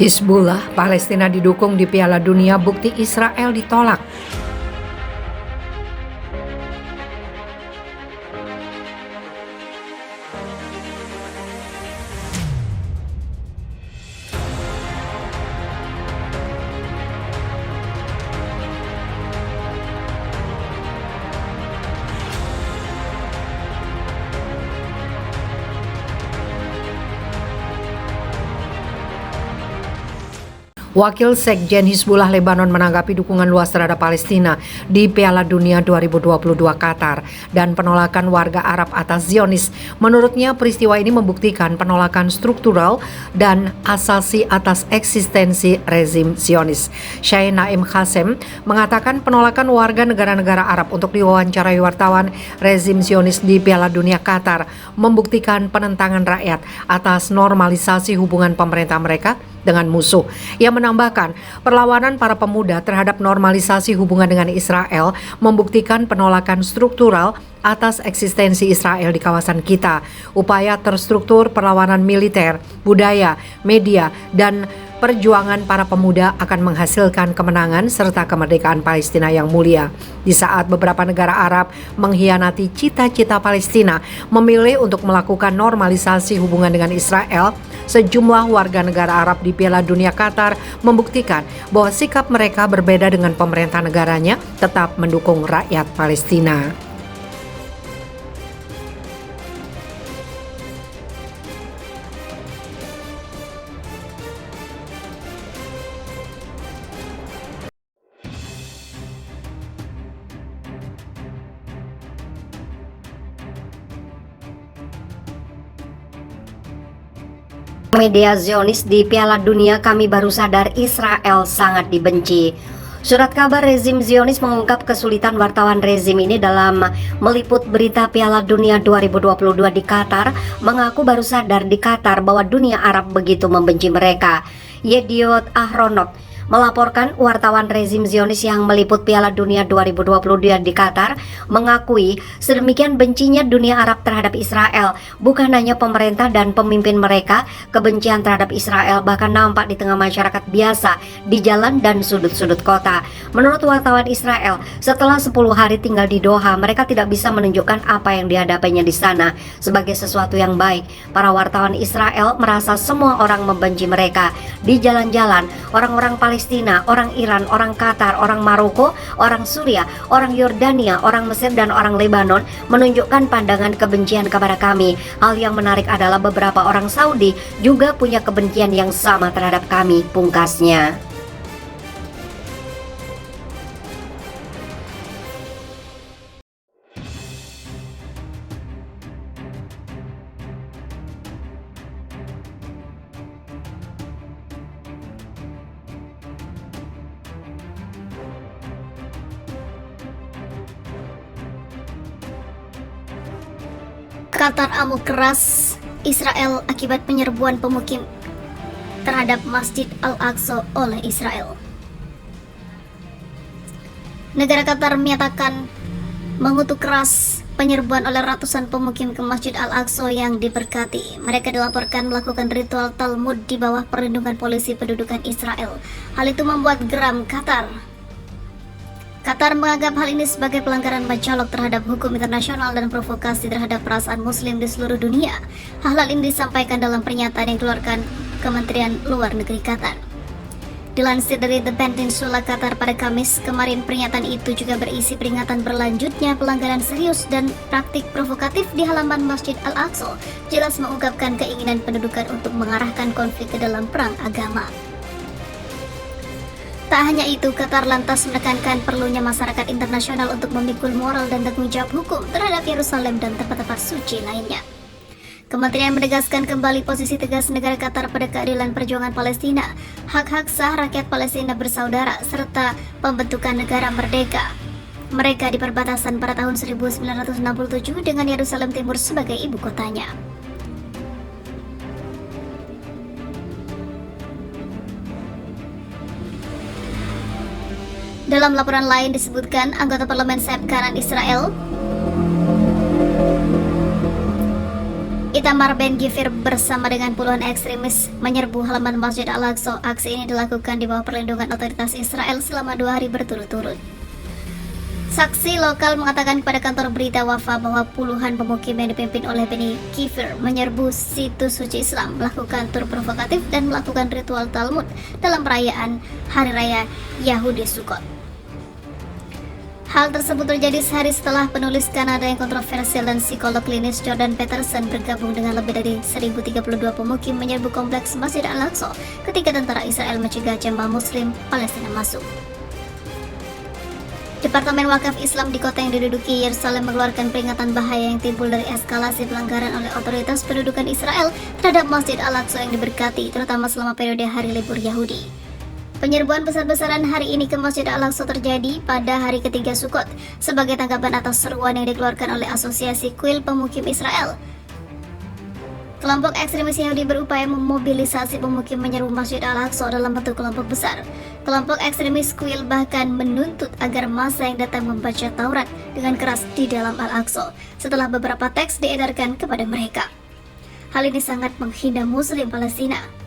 Hizbullah Palestina didukung di Piala Dunia, bukti Israel ditolak. Wakil Sekjen Hizbullah Lebanon menanggapi dukungan luas terhadap Palestina di Piala Dunia 2022 Qatar dan penolakan warga Arab atas Zionis. Menurutnya, peristiwa ini membuktikan penolakan struktural dan asasi atas eksistensi rezim Zionis. Syekh Naim Qassem mengatakan penolakan warga negara-negara Arab untuk diwawancarai wartawan rezim Zionis di Piala Dunia Qatar membuktikan penentangan rakyat atas normalisasi hubungan pemerintah mereka dengan musuh. Ia menambahkan, perlawanan para pemuda terhadap normalisasi hubungan dengan Israel membuktikan penolakan struktural atas eksistensi Israel di kawasan kita. Upaya terstruktur perlawanan militer, budaya, media, dan perjuangan para pemuda akan menghasilkan kemenangan serta kemerdekaan Palestina yang mulia. Di saat beberapa negara Arab mengkhianati cita-cita Palestina, memilih untuk melakukan normalisasi hubungan dengan Israel, sejumlah warga negara Arab di Piala Dunia Qatar membuktikan bahwa sikap mereka berbeda dengan pemerintah negaranya tetap mendukung rakyat Palestina. Media Zionis di Piala Dunia, kami baru sadar Israel sangat dibenci. Surat kabar rezim Zionis mengungkap kesulitan wartawan rezim ini dalam meliput berita Piala Dunia 2022 di Qatar, mengaku baru sadar di Qatar bahwa dunia Arab begitu membenci mereka. Yediot Ahronot melaporkan wartawan rezim Zionis yang meliput Piala Dunia 2022 di Qatar mengakui sedemikian bencinya dunia Arab terhadap Israel. Bukan hanya pemerintah dan pemimpin mereka, kebencian terhadap Israel bahkan nampak di tengah masyarakat biasa, di jalan dan sudut-sudut kota. Menurut wartawan Israel, setelah 10 hari tinggal di Doha, mereka tidak bisa menunjukkan apa yang dihadapinya di sana sebagai sesuatu yang baik. Para wartawan Israel merasa semua orang membenci mereka. Di jalan-jalan, orang-orang Palestina, orang Iran, orang Qatar, orang Maroko, orang Suriah, orang Yordania, orang Mesir, dan orang Lebanon menunjukkan pandangan kebencian kepada kami. Hal yang menarik adalah beberapa orang Saudi juga punya kebencian yang sama terhadap kami, pungkasnya. Qatar amuk keras Israel akibat penyerbuan pemukim terhadap Masjid Al-Aqsa oleh Israel. Negara Qatar menyatakan mengutuk keras penyerbuan oleh ratusan pemukim ke Masjid Al-Aqsa yang diberkati. Mereka dilaporkan melakukan ritual Talmud di bawah perlindungan polisi pendudukan Israel. Hal itu membuat geram Qatar. Qatar menganggap hal ini sebagai pelanggaran mencolok terhadap hukum internasional dan provokasi terhadap perasaan muslim di seluruh dunia. Hal ini disampaikan dalam pernyataan yang dikeluarkan Kementerian Luar Negeri Qatar. Dilansir dari The Peninsula Qatar pada Kamis kemarin, pernyataan itu juga berisi peringatan berlanjutnya pelanggaran serius dan praktik provokatif di halaman Masjid Al-Aqsa, jelas mengungkapkan keinginan pendudukan untuk mengarahkan konflik ke dalam perang agama. Tak hanya itu, Qatar lantas menekankan perlunya masyarakat internasional untuk memikul moral dan tanggung jawab hukum terhadap Yerusalem dan tempat-tempat suci lainnya. Kementerian menegaskan kembali posisi tegas negara Qatar pada keadilan perjuangan Palestina, hak-hak sah rakyat Palestina bersaudara, serta pembentukan negara merdeka mereka di perbatasan pada tahun 1967 dengan Yerusalem Timur sebagai ibu kotanya. Dalam laporan lain disebutkan, anggota parlemen sayap kanan Israel Itamar Ben-Gvir bersama dengan puluhan ekstremis menyerbu halaman Masjid Al-Aqsa. Aksi ini dilakukan di bawah perlindungan otoritas Israel selama 2 hari berturut-turut. Saksi lokal mengatakan kepada kantor berita Wafa bahwa puluhan pemukim yang dipimpin oleh Ben-Gvir menyerbu situs suci Islam, melakukan tur provokatif dan melakukan ritual Talmud dalam perayaan Hari Raya Yahudi Sukkot. Hal tersebut terjadi sehari setelah penulis Kanada yang kontroversial dan psikolog klinis Jordan Peterson bergabung dengan lebih dari 1032 pemukim menyerbu kompleks Masjid Al-Aqsa ketika tentara Israel mencegah jemaah Muslim Palestina masuk. Departemen Wakaf Islam di kota yang diduduki Yerusalem mengeluarkan peringatan bahaya yang timbul dari eskalasi pelanggaran oleh otoritas pendudukan Israel terhadap Masjid Al-Aqsa yang diberkati, terutama selama periode hari libur Yahudi. Penyerbuan besar-besaran hari ini ke Masjid Al-Aqsa terjadi pada hari ketiga Sukkot sebagai tanggapan atas seruan yang dikeluarkan oleh Asosiasi Kuil Pemukim Israel. Kelompok ekstremis Yahudi berupaya memobilisasi pemukim menyerbu Masjid Al-Aqsa dalam bentuk kelompok besar. Kelompok ekstremis kuil bahkan menuntut agar massa yang datang membaca Taurat dengan keras di dalam Al-Aqsa setelah beberapa teks diedarkan kepada mereka. Hal ini sangat menghina Muslim Palestina.